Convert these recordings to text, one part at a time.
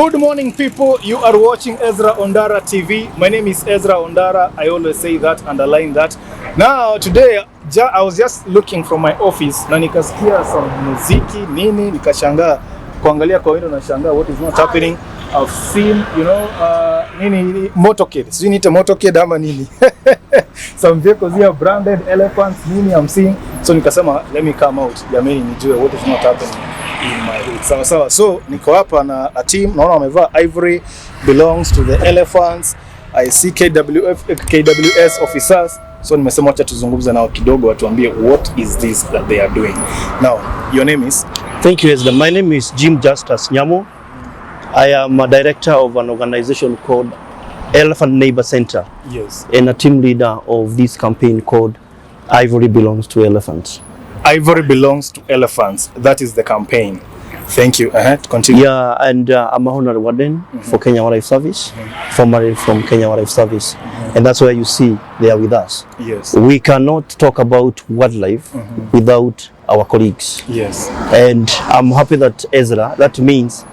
Good morning, people. You are watching Ezra Ondara TV. My name is Ezra Ondara. I always say that, underline that. Now, today, I was just looking from my office na nikasikia some muziki, nini, nikashangaa. Kuangalia kwa window na shangaa what is not happening. I've seen, nini, motorcade. So you need a motorcade ama nini. Some vehicles here, branded elephants, nini, I'm seeing. So nikasema, let me come out. Jamani, nijue what is not happening in my hood. Sawa sawa. So niko hapa na a team. Naona wamevaa Ivory, belongs to the elephants. I see KWS officers. So nimesema acha tuzungumze nao kidogo watuambie what is this that they are doing. Now, your name is? Thank you, Ezra. My name is Jim Justus Nyamu. I am a director of an organization called Elephant Neighbor Center. Yes. And a team leader of this campaign called Ivory Belongs to Elephants. Ivory belongs to elephants. That is the campaign. Thank you. Continue. Yeah, and I'm a honorary warden for Kenya Wildlife Service, formerly from Kenya Wildlife Service. And that's why you see they are with us. Yes. We cannot talk about wildlife without our colleagues. Yes. And I'm happy that, Ezra, that means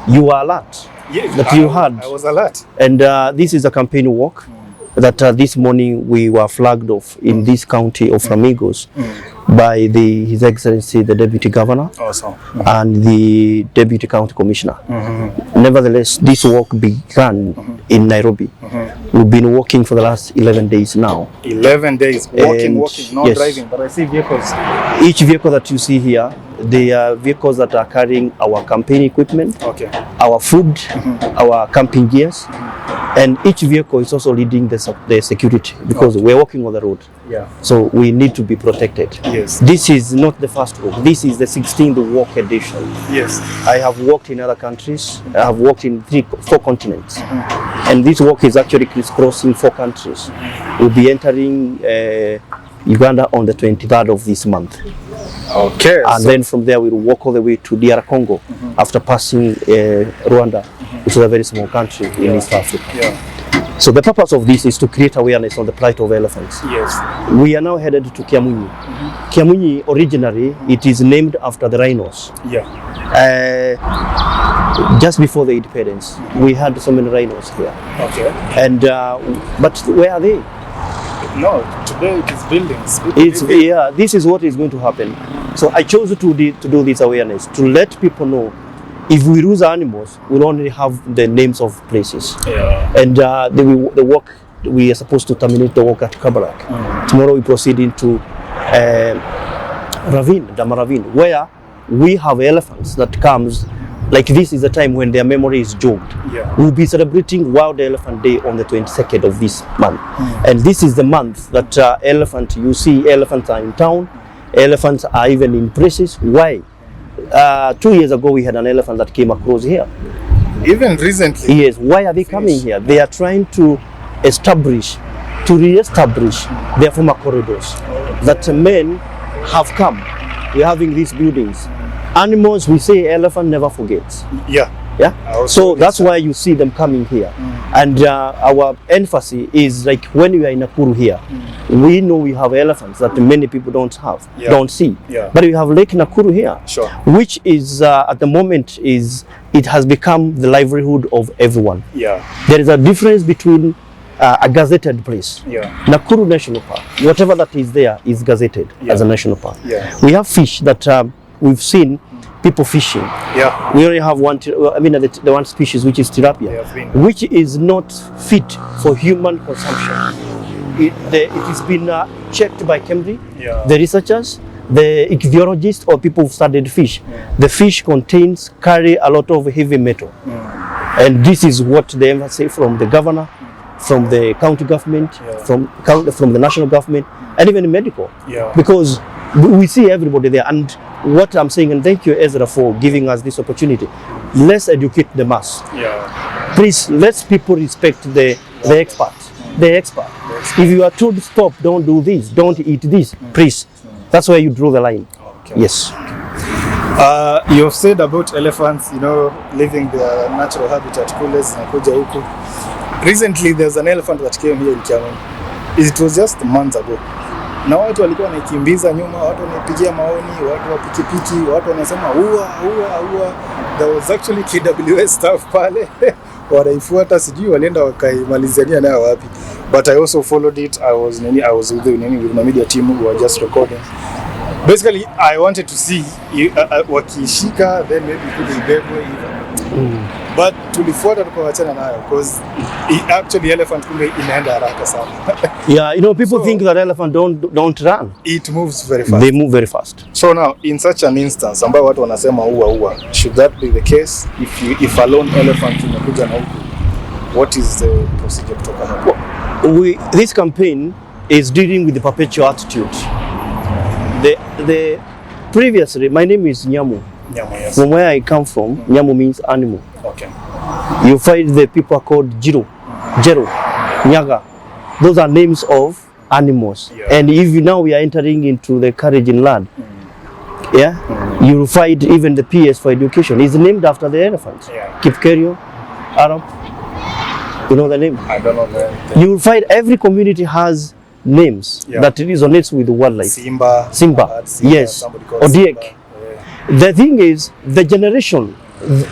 you are alert. Yes, that you had. I was alert. And this is a campaign walk that this morning we were flagged off in this county of Flamingos by His Excellency the Deputy Governor. Awesome. And the Deputy County Commissioner. Nevertheless, this walk began in Nairobi. We've been walking for the last 11 days now. 11 days, walking, not yes, driving, but I see vehicles. Each vehicle that you see here, they are vehicles that are carrying our campaign equipment, okay, our food, our camping gears, and each vehicle is also leading the security because we're walking on the road. Yeah. So we need to be protected. Yes. This is not the first walk. This is the 16th walk edition. Yes. I have walked in other countries. I have walked in 4 continents. And this walk is actually crisscrossing 4 countries. We'll be entering Uganda on the 23rd of this month. Okay. And then from there we'll walk all the way to DR Congo after passing Rwanda, which is a very small country in East Africa. Yeah. So the purpose of this is to create awareness on the plight of elephants. Yes. We are now headed to Kiamunyi. Kiamunyi, originally, it is named after the rhinos. Yeah. Just before the independence, we had so many rhinos here. Okay. And but where are they? No, today it is buildings. Yeah, this is what is going to happen. So I chose to do this awareness, to let people know if we lose animals, we'll only have the names of places. Yeah. And the walk, we are supposed to terminate the walk at Kabarak. Tomorrow we proceed into Dama Ravine, where we have elephants that comes, like this is the time when their memory is jogged. Yeah. We'll be celebrating World Elephant Day on the 22nd of this month. And this is the month that you see elephants are in town, elephants are even in places. Why? 2 years ago we had an elephant that came across here. Even recently? Yes. Why are they coming here? They are trying to re-establish their former corridors that men have come. We're having these buildings. Animals, we say elephant never forgets. Yeah. Yeah. So that's why you see them coming here. And our emphasis is like when we are in Nakuru here, we know we have elephants that many people don't see. Yeah. But we have Lake Nakuru here, sure, which is at the moment it has become the livelihood of everyone. Yeah. There is a difference between a gazetted place. Yeah. National National Park, whatever that is there is gazetted as a national park. Yeah. We have fish that we've seen people fishing. Yeah. We only have one, the one species which is tilapia, which is not fit for human consumption. It has been checked by Cambridge, the researchers, the ichthyologists, or people who studied fish. The fish carry a lot of heavy metal. And this is what the emphasis from the governor, from the county government, from the national government, and even medical. Yeah. Because we see everybody there. And what I'm saying, and thank you, Ezra, for giving us this opportunity, let's educate the mass. Yeah. Please, let people respect the expert. The expert. If you are told stop, don't do this, don't eat this, please. That's where you draw the line. Okay. Yes. You have said about elephants, leaving their natural habitat. Recently, there's an elephant that came here in Kiamunyi. It was just months ago. na watu walikuwa wanakimbiza nyuma, watu wanapigia maoni, watu wa pikipiki, watu wanasema ua. There was actually KWS staff pale wanaifuata, sijui walienda wakaimalizania nayo wapi. But I also followed it. I was with my media team who were just recording. Basically, I wanted to see wakishika, then maybe could ibebwe even. But tulifuata tukawachana nayo because actually elephant kumbe inaenda haraka sana. Yeah, people think that elephant don't run. It moves very fast. They move very fast. So now in such an instance ambayo watu wanasema ua, should that be the case if a lone elephant inakuja na huku? What is the procedure kutoka hapo? This campaign is dealing with the perpetual attitude. The previously, my name is Nyamu. Nyamu, yes. From where I come from, Nyamu means animal. Okay. You find the people called Jero, Nyaga. Those are names of animals. Yeah. And if now we are entering into the Kalenjin land, yeah, you will find even the PS for education is named after the elephants. Yeah. Kipkerio, Arab. You know the name? I don't know the name. You will find every community has names that resonates with wildlife. Simba. Yes. Odiek. The thing is, the generation,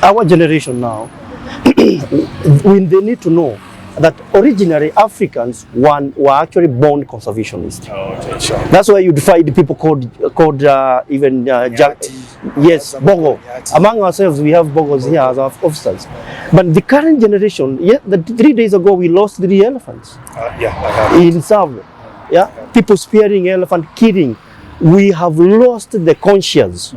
our generation now, when they need to know that originally Africans were actually born conservationists. Oh, okay, sure. That's why you'd find people called even yes, Bogo. Nyati. Among ourselves, we have Bogos here as our officers. But the current generation, 3 days ago, we lost 3 elephants. In Savo. Yeah, people spearing elephant, killing. We have lost the conscience.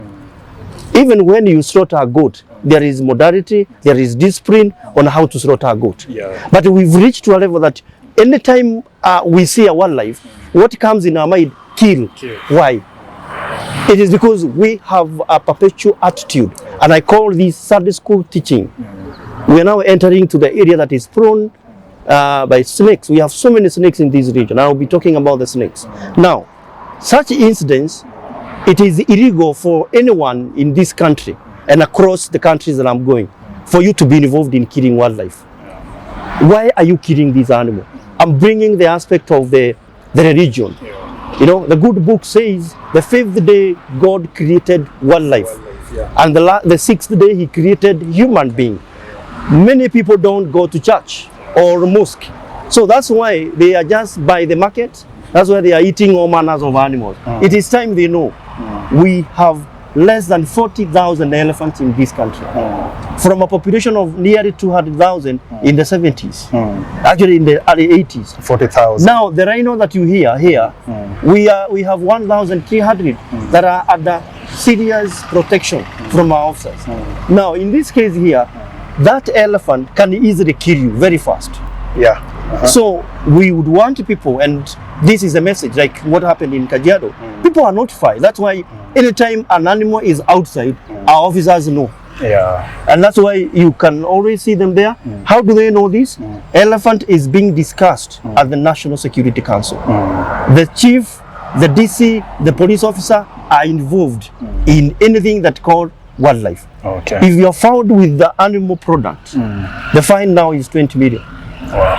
Even when you slaughter a goat, there is modality, there is discipline on how to slaughter a goat. Yeah. But we've reached to a level that anytime we see a wildlife, what comes in our mind, kill. Why? It is because we have a perpetual attitude, and I call this Sunday school teaching. We are now entering to the area that is prone by snakes. We have so many snakes in this region. I will be talking about the snakes. Now, such incidents, it is illegal for anyone in this country and across the countries that I'm going for you to be involved in killing wildlife. Why are you killing these animals? I'm bringing the aspect of the religion. The good book says the 5th day God created wildlife, and the 6th day he created human being. Many people don't go to church or mosque, so that's why they are just by the market. That's why they are eating all manners of animals. It is time they know we have less than 40,000 elephants in this country, from a population of nearly 200,000 in the 70s, actually in the early 80s. 40,000. Now the rhino that you hear here, we have 1,300 that are under serious protection from our officers. Now in this case here, that elephant can easily kill you very fast. So we would want people, and this is a message like what happened in Kajiado. People are notified. That's why anytime an animal is outside, our officers know. And that's why you can always see them there. How do they know this? Elephant is being discussed at the National Security Council. The chief, the DC, the police officer are involved in anything that called wildlife. If you are found with the animal product, the fine now is 20 million.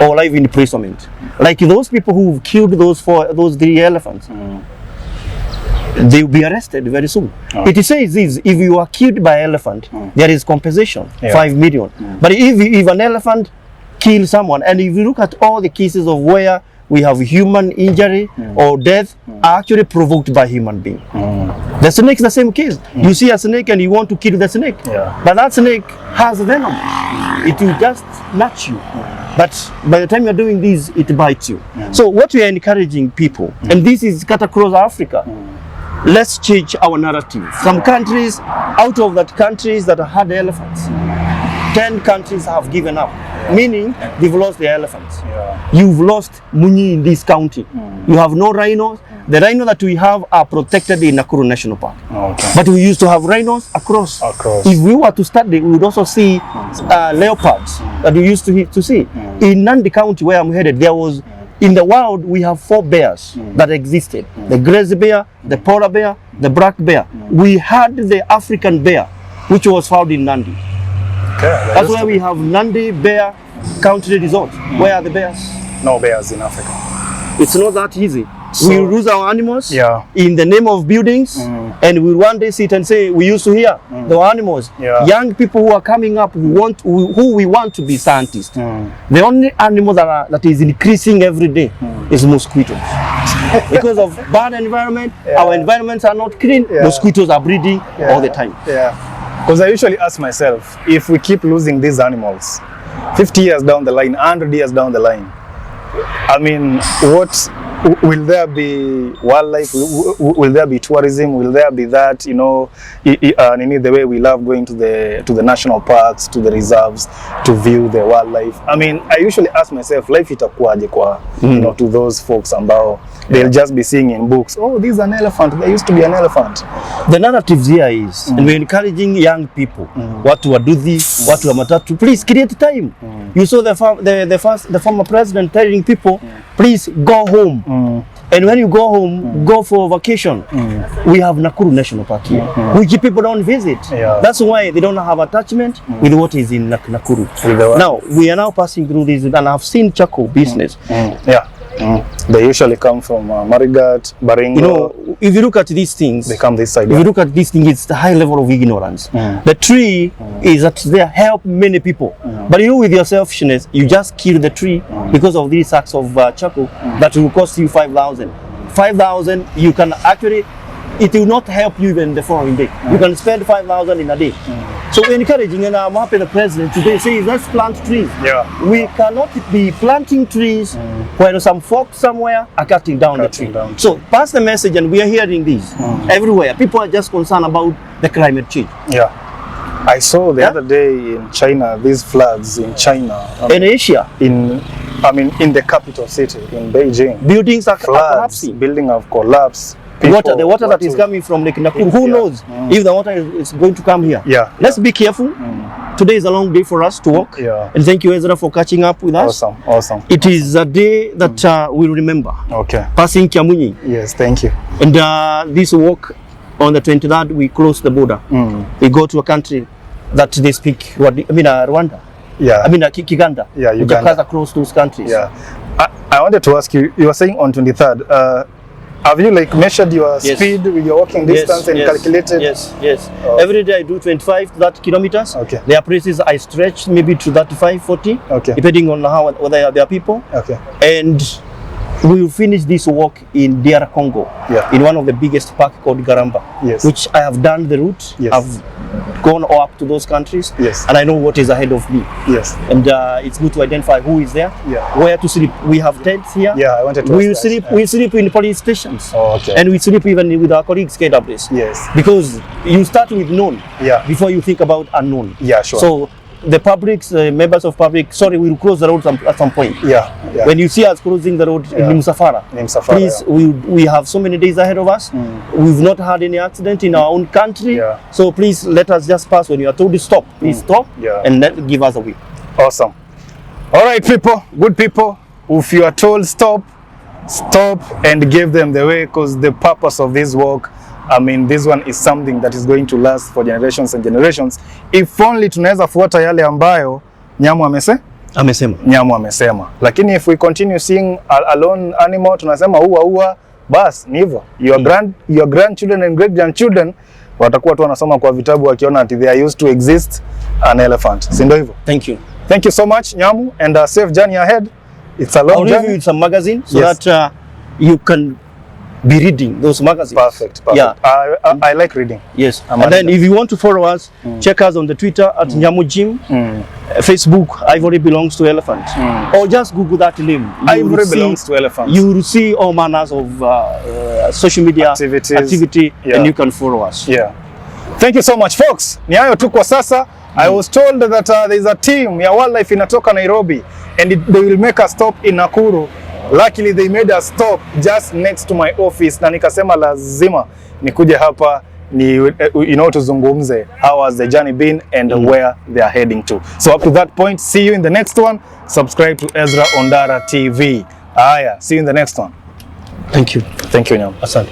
Or life imprisonment. Like those people who killed those 3 elephants, they will be arrested very soon. It says this: if you are killed by elephant, there is compensation, 5 million. But if an elephant kills someone, and if you look at all the cases of where we have human injury or death, are actually provoked by human being. The snake is the same case. You see a snake and you want to kill the snake, but that snake has venom. It will just nudge you. But by the time you're doing this, it bites you. So what we are encouraging people, and this is cut across Africa, let's change our narrative. Some countries, out of that countries that had elephants, 10 countries have given up, meaning they've lost their elephants. You've lost Munyi in this county. You have no rhinos. The rhino that we have are protected in Nakuru National Park. But we used to have rhinos across. If we were to study, we would also see leopards that we used to see. In Nandi County, where I'm headed, there was, in the wild, we have 4 bears that existed. The grizzly bear, the polar bear, the black bear. We had the African bear, which was found in Nandi. That's why we have Nandi Bear Country Resort. Where are the bears? No bears in Africa. It's not that easy. So, we lose our animals yeah. in the name of buildings, and we one day sit and say, we used to hear the animals. Yeah. Young people who are coming up who we want to be scientists. The only animal that is increasing every day is mosquitoes. Because of bad environment, our environments are not clean, mosquitoes are breeding all the time. Yeah. Because I usually ask myself, if we keep losing these animals, 50 years down the line, 100 years down the line, I mean, what will there be wildlife? Will there be tourism? Will there be that, you know, the way we love going to the national parks, to the reserves, to view the wildlife? I mean, I usually ask myself, life itakuwaje kwa, you know, to those folks ambao they'll just be seeing in books, oh, this is an elephant, there used to be an elephant. The narrative here is, and we're encouraging young people, watu wa Duthi, watu wa Matatu, please create time. You saw the former president telling people, please go home. And when you go home, go for vacation. We have Nakuru National Park here, which people don't visit. That's why they don't have attachment with what is in Nakuru. Now, we are now passing through this, and I've seen charcoal business. They usually come from Marigat, Baringo. You know, if you look at these things, they come this side. If you look at these things, it's the high level of ignorance. The tree is that they help many people, but you with your selfishness, you just kill the tree because of these sacks of charcoal that will cost you 5,000. 5,000, you can actually, it will not help you even the following day. You can spend 5,000 in a day. So we're encouraging, and I'm happy the president today says, let's plant trees. We cannot be planting trees while some folks somewhere are cutting down the tree. So pass the message, and we are hearing this everywhere. People are just concerned about the climate change. I saw the other day in China, these floods in China. In Asia. In the capital city, in Beijing. Buildings are collapsing. Buildings have collapsed. The water that is coming from Lake Nakuru, who knows if the water is going to come here. Let's be careful. Today is a long day for us to walk. And thank you, Ezra, for catching up with us. Awesome. It is a day that we'll remember. Passing Kiamunyi. Yes, thank you. And this walk on the 23rd, we close the border. We go to a country that they speak, Rwanda. Kiganda. Uganda. Across those countries. I wanted to ask you, you were saying on 23rd, have you measured your speed with your walking distance and calculated? Yes. Every day I do 25 to 30 kilometers. There are places I stretch maybe to 35, 40, depending on whether there are people. And we will finish this walk in DR Congo, in one of the biggest parks called Garamba, which I have done the route. I've gone all up to those countries, and I know what is ahead of me. And it's good to identify who is there, where to sleep. We have tents here. I wanted to we sleep in police stations, and we sleep even with our colleagues KWs. Because you start with known before you think about unknown. So the public's members of public, we'll close the road at some point. When you see us closing the road in Nimsafara, please, we have so many days ahead of us. We've not had any accident in our own country. So please let us just pass. When you are told to stop, please stop and give us a way. Awesome. All right, people, good people. If you are told stop and give them the way, because the purpose of this walk, this one is something that is going to last for generations and generations. If only tunaweza fuata yale ambayo Nyamu amesema. Lakini if we continue seeing a lone animal, tunasema ua, bas ni hivyo. Your grandchildren and great grandchildren watakuwa tu wanasoma kwa vitabu wakiona ati they are used to exist an elephant. Si ndio hivyo? Thank you so much, Nyamu, and a safe journey ahead. It's a long journey. I'll leave you with some magazine so that you can be reading those magazines. Perfect. I like reading. And then if you want to follow us, check us on the Twitter at Nyamu Jim. Facebook, Ivory belongs to elephant. Or just Google that name. Ivory belongs to elephant. You will see all manners of social media activity, and you can follow us. Thank you so much, folks. Ni hayo tu kwa sasa. I was told that there is a team ya wildlife inatoka Nairobi, and they will make a stop in Nakuru. Luckily they made a stop just next to my office, na nikasema lazima nikuje hapa tuzungumze how has the journey been and where they are heading to. So up to that point, see you in the next one. Subscribe to Ezra Ondara TV. See you in the next one. Thank you. Thank you, Nyam. Asante.